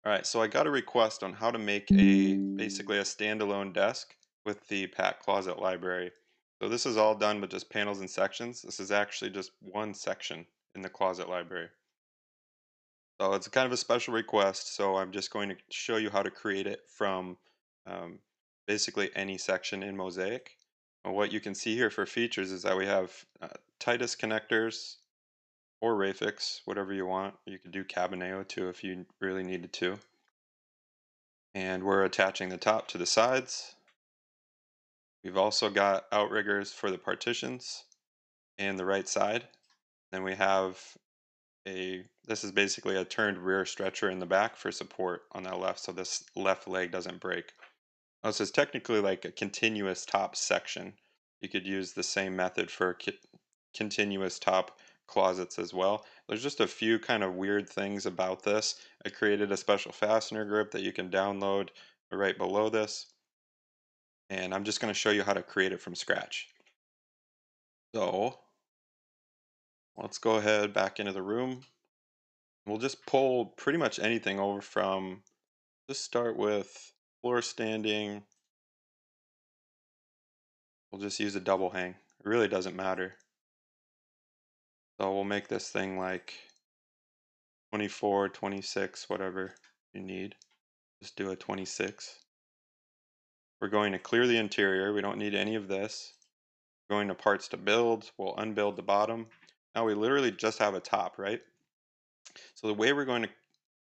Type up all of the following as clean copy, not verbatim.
All right, so I got a request on how to make a basically a standalone desk with the PAC Closet Library. So this is all done with just panels and sections. This is actually just one section in the Closet Library. So it's kind of a special request, so I'm just going to show you how to create it from um, basically any section in Mosaic. And what you can see here for features is that we have Titus connectors or Rayfix, whatever you want. You could do Cabaneo too if you really needed to. And we're attaching the top to the sides. We've also got outriggers for the partitions and the right side. Then we have this is basically a turned rear stretcher in the back for support on that left, so this left leg doesn't break. Now, this is technically like a continuous top section. You could use the same method for continuous top closets as well. There's just a few kind of weird things about this. I created a special fastener group that you can download right below this, and I'm just going to show you how to create it from scratch. So let's go ahead back into the room. We'll just pull pretty much anything over from, just start with floor standing. We'll just use a double hang. It really doesn't matter. So we'll make this thing like 24, 26, whatever you need. Just do a 26. We're going to clear the interior. We don't need any of this. Going to parts to build. We'll unbuild the bottom. Now we literally just have a top, right? So the way we're going to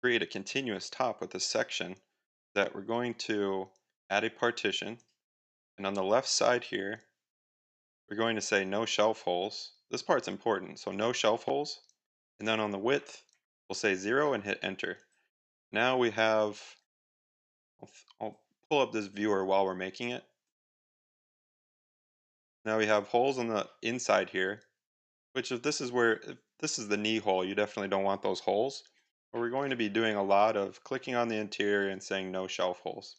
create a continuous top with this section, that we're going to add a partition, and on the left side here we're going to say no shelf holes. This part's important, so no shelf holes, and then on the width we'll say 0 and hit enter. Now we have, I'll pull up this viewer while we're making it. Now we have holes on the inside here, which if this is the knee hole, you definitely don't want those holes. But we're going to be doing a lot of clicking on the interior and saying no shelf holes.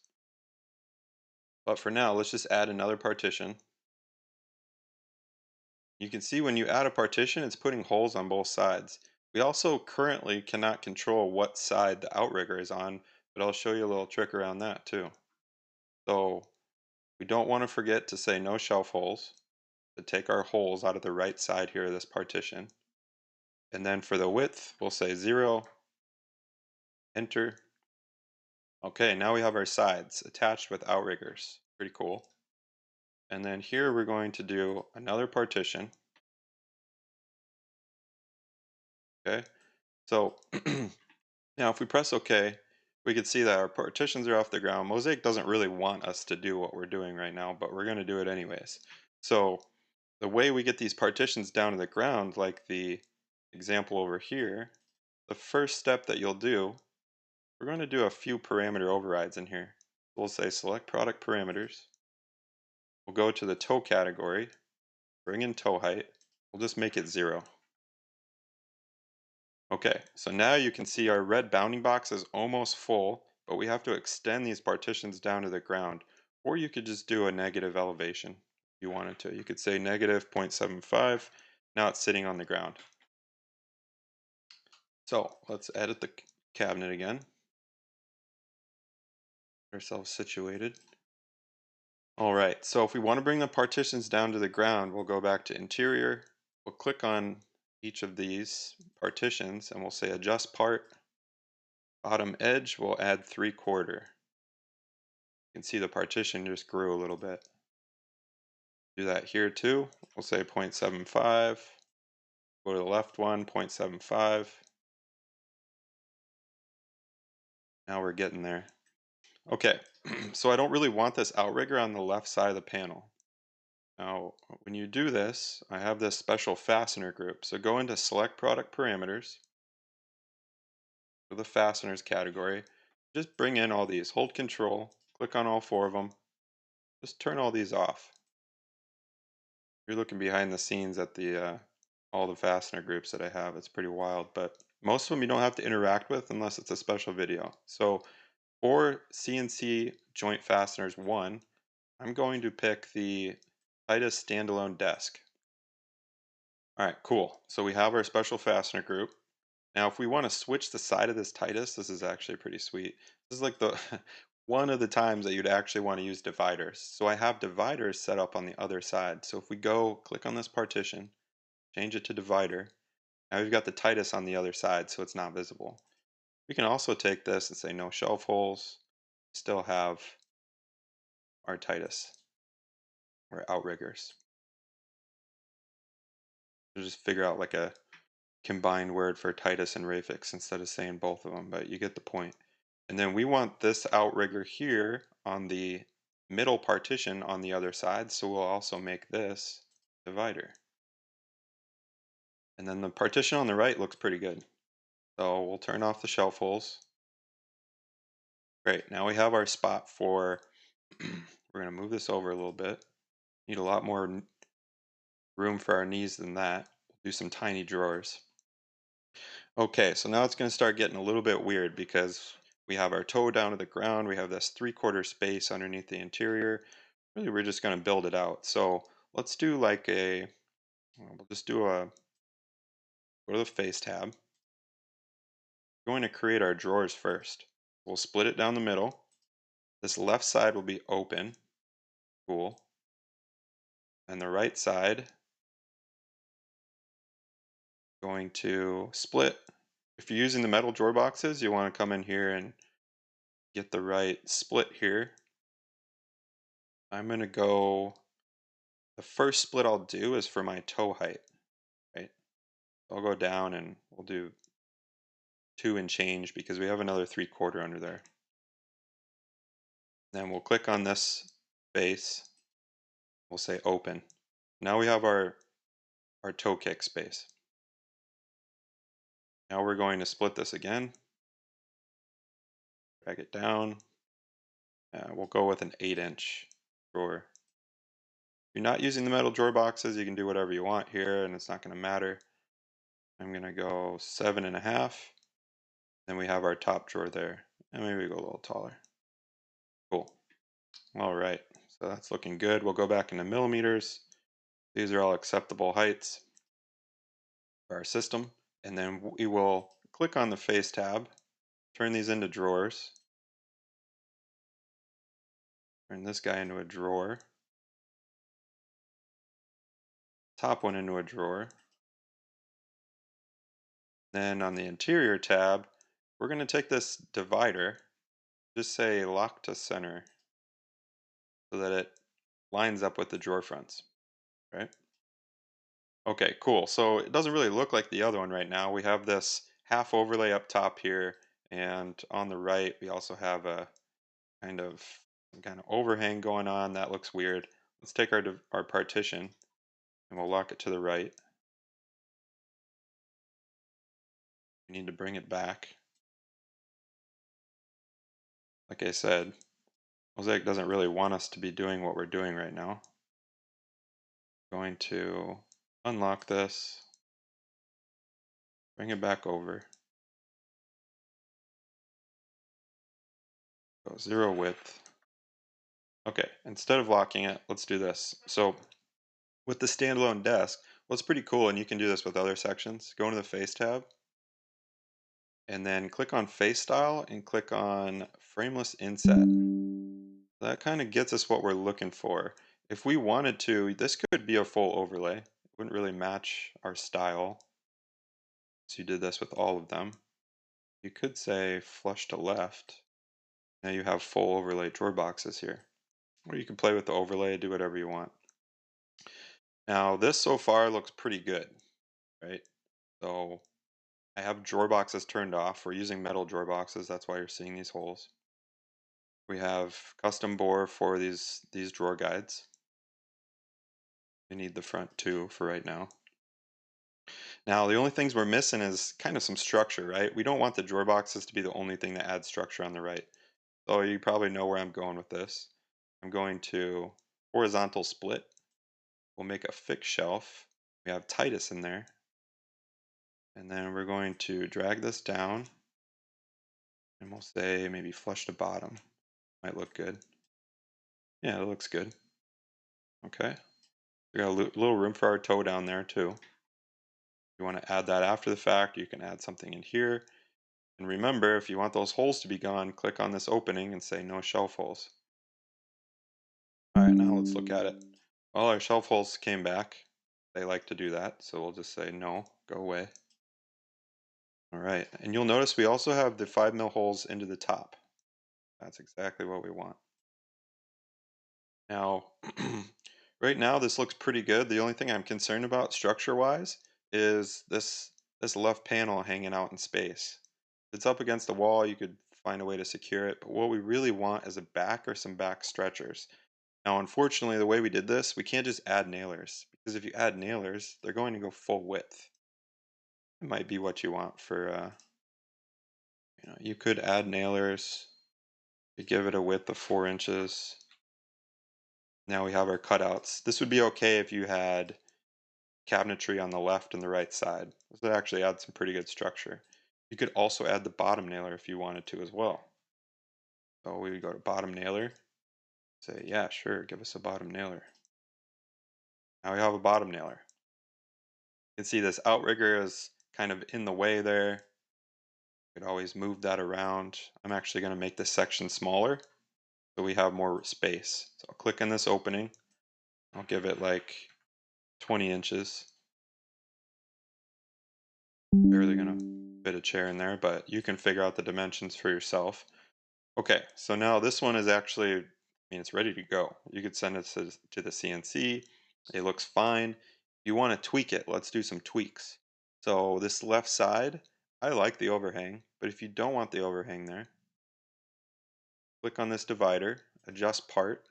But for now, let's just add another partition. You can see when you add a partition, it's putting holes on both sides. We also currently cannot control what side the outrigger is on, but I'll show you a little trick around that too. So we don't want to forget to say no shelf holes, to take our holes out of the right side here of this partition. And then for the width, we'll say 0, enter. Okay, now we have our sides attached with outriggers. Pretty cool. And then here we're going to do another partition. Okay, so now if we press OK, we can see that our partitions are off the ground. Mosaic doesn't really want us to do what we're doing right now, but we're going to do it anyways. So the way we get these partitions down to the ground, like the example over here, the first step that you'll do, we're going to do a few parameter overrides in here. We'll say select product parameters. We'll go to the toe category, bring in toe height. We'll just make it 0. Okay, so now you can see our red bounding box is almost full, but we have to extend these partitions down to the ground. Or you could just do a negative elevation if you wanted to. You could say negative 0.75. Now it's sitting on the ground. So let's edit the cabinet again. Get ourselves situated. All right, so if we want to bring the partitions down to the ground, we'll go back to interior. We'll click on each of these partitions and we'll say adjust part. Bottom edge, we'll add 3/4. You can see the partition just grew a little bit. Do that here too. We'll say 0.75. Go to the left one, 0.75. Now we're getting there. Okay, so I don't really want this outrigger on the left side of the panel. Now, when you do this, I have this special fastener group. So go into select product parameters, to the fasteners category, just bring in all these, hold control, click on all 4 of them, just turn all these off. You're looking behind the scenes at the all the fastener groups that I have. It's pretty wild, but most of them you don't have to interact with unless it's a special video. So for CNC joint fasteners 1, I'm going to pick the Titus standalone desk. All right, cool. So we have our special fastener group. Now, if we want to switch the side of this Titus, this is actually pretty sweet. This is like the one of the times that you'd actually want to use dividers. So I have dividers set up on the other side. So if we go click on this partition, change it to divider, now we've got the Titus on the other side, so it's not visible. We can also take this and say no shelf holes, still have our Titus or outriggers. We'll just figure out like a combined word for Titus and Rafix instead of saying both of them, but you get the point. And then we want this outrigger here on the middle partition on the other side, so we'll also make this divider. And then the partition on the right looks pretty good. So we'll turn off the shelf holes. Great, now we have our spot for, we're gonna move this over a little bit. Need a lot more room for our knees than that. We'll do some tiny drawers. Okay, so now it's going to start getting a little bit weird because we have our toe down to the ground. We have this 3/4 space underneath the interior. Really, we're just going to build it out. So let's do like we'll just do go to the face tab. We're going to create our drawers first. We'll split it down the middle. This left side will be open. Cool. And the right side, going to split. If you're using the metal drawer boxes, you want to come in here and get the right split here. I'm going to go, the first split I'll do is for my toe height, right? I'll go down and we'll do 2 and change because we have another 3/4 under there. Then we'll click on this base. We'll say open. Now we have our toe kick space. Now we're going to split this again. Drag it down. We'll go with an 8-inch drawer. If you're not using the metal drawer boxes, you can do whatever you want here and it's not going to matter. I'm going to go 7.5. Then we have our top drawer there. And maybe we go a little taller. Cool. All right, so that's looking good. We'll go back into millimeters. These are all acceptable heights for our system. And then we will click on the face tab, turn these into drawers. Turn this guy into a drawer. Top one into a drawer. Then on the interior tab, we're going to take this divider, just say lock to center so that it lines up with the drawer fronts, right? Okay, cool. So it doesn't really look like the other one right now. We have this half overlay up top here, and on the right we also have a kind of some kind of overhang going on. That looks weird. Let's take our partition and we'll lock it to the right. We need to bring it back. Like I said, Mosaic doesn't really want us to be doing what we're doing right now. Going to unlock this, bring it back over, go 0 width. Okay, instead of locking it, let's do this. So with the standalone desk, what's pretty cool, and you can do this with other sections, go into the face tab, and then click on face style and click on frameless inset. That kind of gets us what we're looking for. If we wanted to, this could be a full overlay. It wouldn't really match our style. So you did this with all of them. You could say flush to left. Now you have full overlay drawer boxes here. Or you can play with the overlay, do whatever you want. Now this so far looks pretty good, right? So I have drawer boxes turned off. We're using metal drawer boxes, that's why you're seeing these holes. We have custom bore for these drawer guides. We need the front too for right now. Now the only things we're missing is kind of some structure, right? We don't want the drawer boxes to be the only thing that adds structure on the right. So you probably know where I'm going with this. I'm going to horizontal split. We'll make a fixed shelf. We have Titus in there. And then we're going to drag this down. And we'll say maybe flush to bottom. Might look good. Yeah, it looks good. Okay. We got a little room for our toe down there too. you want to add that after the fact, you can add something in here. And remember, if you want those holes to be gone, click on this opening and say no shelf holes. All right, now let's look at it. Well, our shelf holes came back. They like to do that, so we'll just say no, go away. All right, and you'll notice we also have the 5 mil holes into the top. That's exactly what we want. Now, right now this looks pretty good. The only thing I'm concerned about structure-wise is this left panel hanging out in space. If it's up against the wall, you could find a way to secure it, but what we really want is a back or some back stretchers. Now, unfortunately, the way we did this, we can't just add nailers, because if you add nailers, they're going to go full width. It might be what you want for, you could add nailers, you give it a width of 4 inches. Now we have our cutouts. This would be okay if you had cabinetry on the left and the right side. This would actually add some pretty good structure. You could also add the bottom nailer if you wanted to as well. So we would go to bottom nailer, say, yeah, sure, give us a bottom nailer. Now we have a bottom nailer. You can see this outrigger is kind of in the way there. You could always move that around. I'm actually going to make this section smaller so we have more space. So I'll click on this opening. I'll give it like 20 inches. Barely going to fit a chair in there, but you can figure out the dimensions for yourself. Okay, so now this one is actually, I mean, it's ready to go. You could send it to the CNC. It looks fine. If you want to tweak it, let's do some tweaks. So this left side, I like the overhang, but if you don't want the overhang there, click on this divider, adjust part,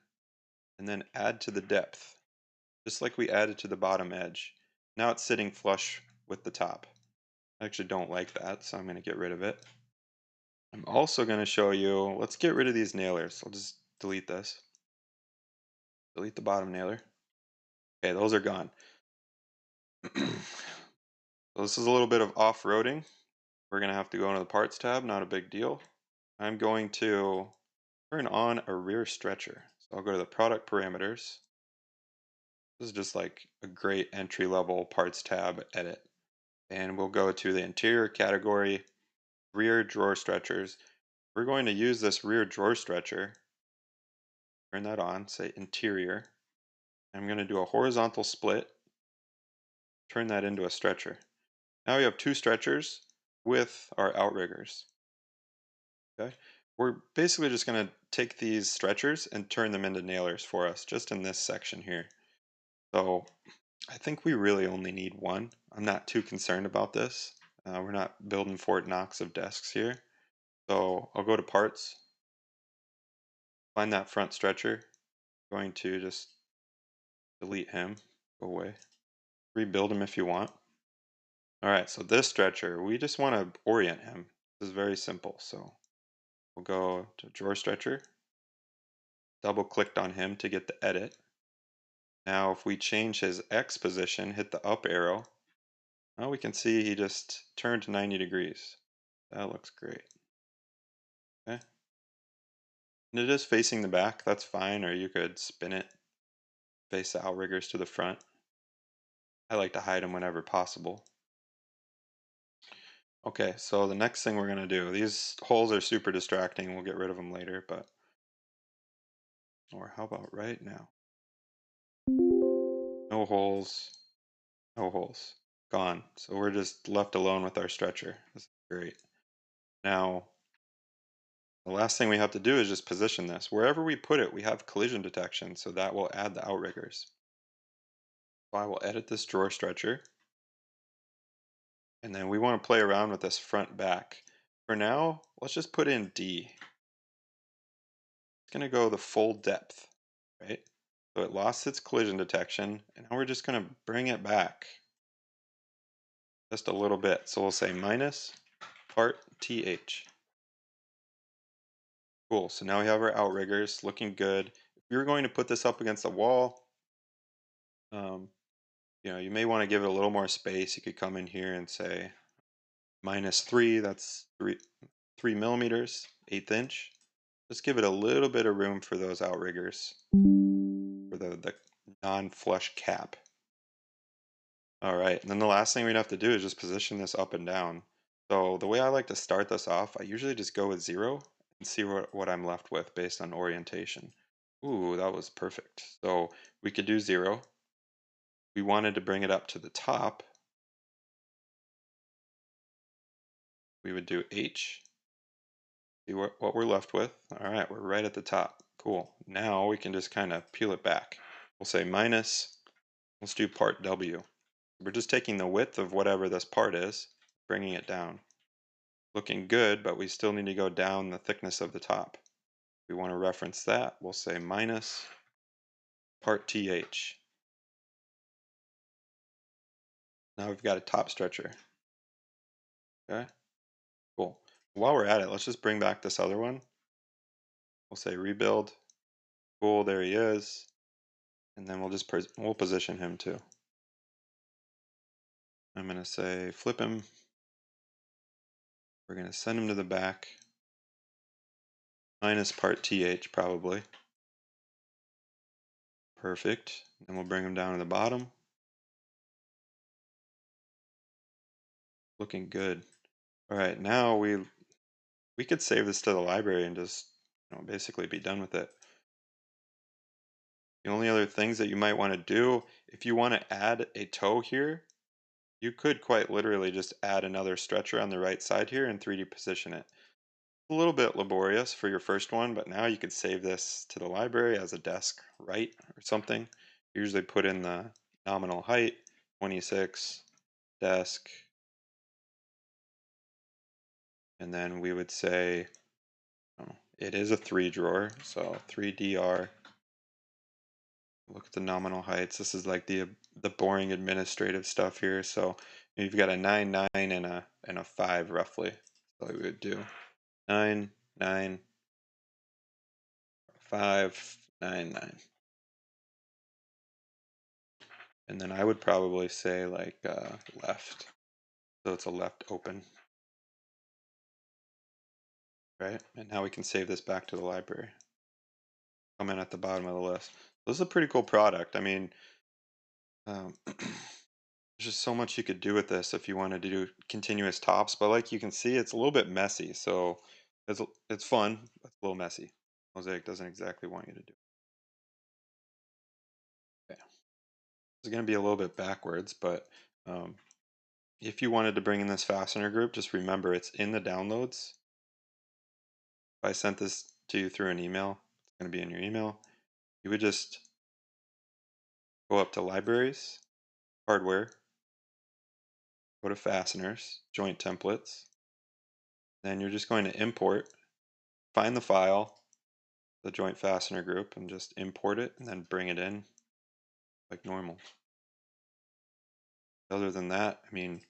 and then add to the depth, just like we added to the bottom edge. Now it's sitting flush with the top. I actually don't like that, so I'm going to get rid of it. I'm also going to show you, let's get rid of these nailers. I'll just delete this. Delete the bottom nailer. Okay, those are gone. So this is a little bit of off-roading. We're going to have to go into the parts tab, not a big deal. I'm going to turn on a rear stretcher. So I'll go to the product parameters. This is just like a great entry-level parts tab edit. And we'll go to the interior category, rear drawer stretchers. We're going to use this rear drawer stretcher. Turn that on, say interior. I'm going to do a horizontal split, turn that into a stretcher. Now we have 2 stretchers with our outriggers. Okay, we're basically just going to take these stretchers and turn them into nailers for us, just in this section here. So I think we really only need one. I'm not too concerned about this. We're not building Fort Knox of desks here. So I'll go to parts, find that front stretcher, going to just delete him, go away, rebuild him if you want. All right, so this stretcher, we just want to orient him. This is very simple. So we'll go to drawer stretcher, double clicked on him to get the edit. Now if we change his X position, hit the up arrow, now we can see he just turned 90 degrees. That looks great. Okay. And it is facing the back, that's fine, or you could spin it, face the outriggers to the front. I like to hide them whenever possible. Okay, so the next thing we're gonna do, these holes are super distracting, we'll get rid of them later, but, or how about right now? No holes, no holes, gone. So we're just left alone with our stretcher. This is great. Now, the last thing we have to do is just position this. Wherever we put it, we have collision detection, so that will add the outriggers. So I will edit this drawer stretcher. And then we want to play around with this front back. For now, let's just put in D. It's going to go the full depth, right? So it lost its collision detection, and now we're just going to bring it back just a little bit. So we'll say minus part TH. Cool, so now we have our outriggers looking good. If you're going to put this up against the wall, you may want to give it a little more space. You could come in here and say -3, that's 3 millimeters, 1/8 inch. Just give it a little bit of room for those outriggers, for the non-flush cap. All right, and then the last thing we'd have to do is just position this up and down. So the way I like to start this off, I usually just go with 0 and see what I'm left with based on orientation. Ooh, that was perfect. So we could do 0. We wanted to bring it up to the top. We would do H. See what we're left with. All right, we're right at the top. Cool. Now we can just kind of peel it back. We'll say minus, let's do part W. We're just taking the width of whatever this part is, bringing it down. Looking good, but we still need to go down the thickness of the top. We want to reference that. We'll say minus part TH. Now we've got a top stretcher. Okay, cool. While we're at it, let's just bring back this other one. We'll say rebuild. Cool, there he is. And then we'll position him too. I'm going to say flip him. We're going to send him to the back. Minus part TH probably. Perfect. Then we'll bring him down to the bottom. Looking good. All right, now we could save this to the library and just basically be done with it. The only other things that you might want to do, if you want to add a toe here, you could quite literally just add another stretcher on the right side here and 3D position it. A little bit laborious for your first one, but now you could save this to the library as a desk right or something. Usually put in the nominal height, 26, desk, and then we would say it is a 3 drawer, so 3DR. Look at the nominal heights. This is like the boring administrative stuff here. So you've got a 9, 9, and a 5 roughly. So we would do 9, 9, 5, 9, 9. And then I would probably say like left. So it's a left open. Right? And now we can save this back to the library. Come in at the bottom of the list. This is a pretty cool product. I mean, there's just so much you could do with this if you wanted to do continuous tops, but like you can see, it's a little bit messy. So it's fun, but it's a little messy. Mosaic doesn't exactly want you to do. Okay. It's going to be a little bit backwards, but if you wanted to bring in this fastener group, just remember it's in the downloads. If I sent this to you through an email, it's going to be in your email. You would just go up to libraries, hardware, go to fasteners, joint templates. Then you're just going to import, find the file, the joint fastener group, and just import it and then bring it in like normal. Other than that, I mean,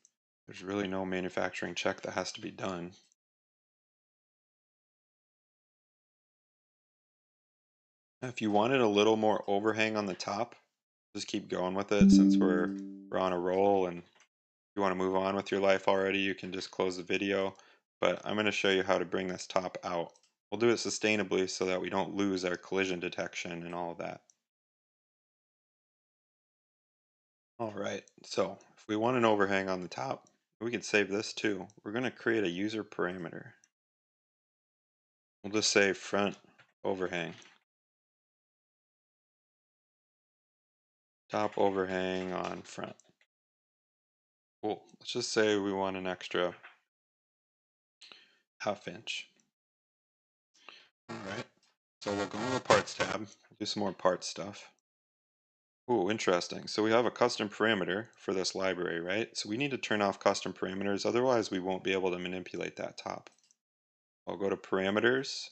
there's really no manufacturing check that has to be done. If you wanted a little more overhang on the top, just keep going with it since we're on a roll, and if you want to move on with your life already, you can just close the video. But I'm going to show you how to bring this top out. We'll do it sustainably so that we don't lose our collision detection and all of that. All right, so if we want an overhang on the top, we can save this too. We're going to create a user parameter. We'll just say front overhang. Top overhang on front. Cool. Let's just say we want an extra ½ inch. All right. So we'll go to the parts tab, do some more parts stuff. Ooh, interesting. So we have a custom parameter for this library, right? So we need to turn off custom parameters, otherwise we won't be able to manipulate that top. I'll go to parameters,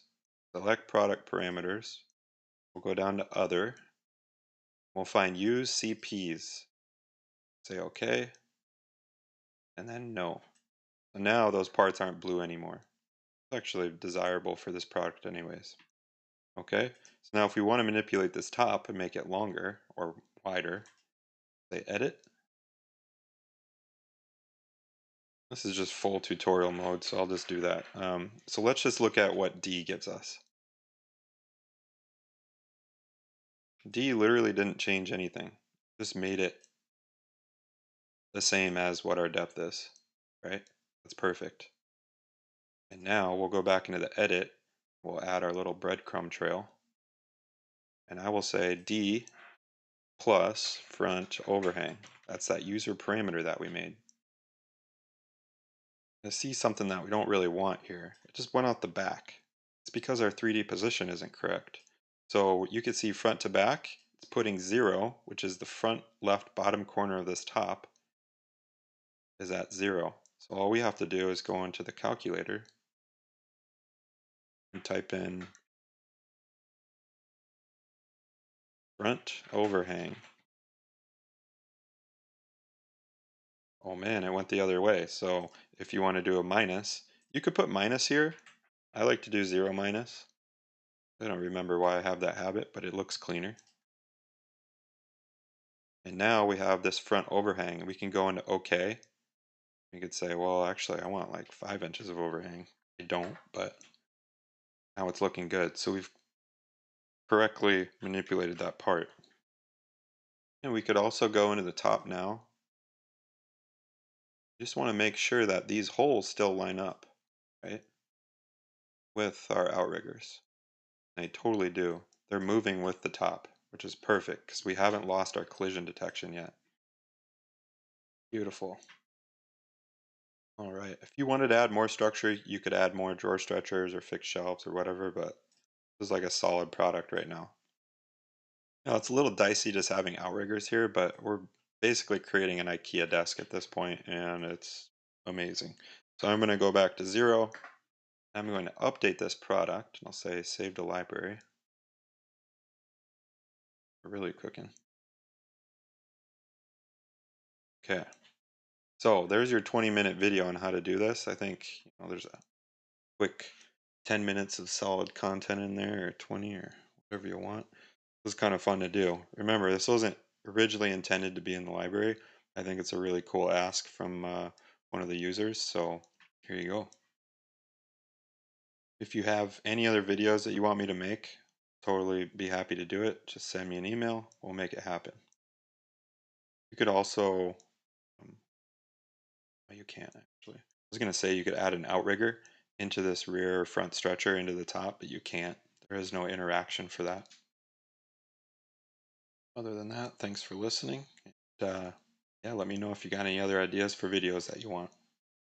select product parameters. We'll go down to other. We'll find use CPs. Say okay, and then no. So now those parts aren't blue anymore. It's actually desirable for this product anyways. Okay, so now if we want to manipulate this top and make it longer or wider, say edit. This is just full tutorial mode, so I'll just do that. So let's just look at what D gives us. D literally didn't change anything, just made it the same as what our depth is, right? That's perfect. And now we'll go back into the edit. We'll add our little breadcrumb trail. And I will say D plus front overhang. That's that user parameter that we made. I see something that we don't really want here. It just went out the back. It's because our 3D position isn't correct. So you can see front to back, it's putting 0, which is the front left bottom corner of this top, is at 0. So all we have to do is go into the calculator and type in front overhang. Oh man, it went the other way. So if you want to do a minus, you could put minus here. I like to do 0 minus. I don't remember why I have that habit, but it looks cleaner. And now we have this front overhang, and we can go into OK. You could say, well, actually, I want like 5 inches of overhang. I don't, but now it's looking good. So we've correctly manipulated that part. And we could also go into the top now. Just want to make sure that these holes still line up, right, with our outriggers. They totally do. They're moving with the top, which is perfect because we haven't lost our collision detection yet. Beautiful. All right, if you wanted to add more structure, you could add more drawer stretchers or fixed shelves or whatever, but this is like a solid product right now. Now it's a little dicey just having outriggers here, but we're basically creating an IKEA desk at this point, and it's amazing. So I'm going to go back to 0. I'm going to update this product, and I'll say save to library. We're really cooking. Okay. So there's your 20-minute video on how to do this. I think there's a quick 10 minutes of solid content in there, or 20, or whatever you want. It was kind of fun to do. Remember, this wasn't originally intended to be in the library. I think it's a really cool ask from one of the users, so here you go. If you have any other videos that you want me to make, totally be happy to do it. Just send me an email, we'll make it happen. You could also, you can't actually. I was going to say you could add an outrigger into this rear or front stretcher into the top, but you can't. There is no interaction for that. Other than that, thanks for listening. And, yeah, let me know if you got any other ideas for videos that you want.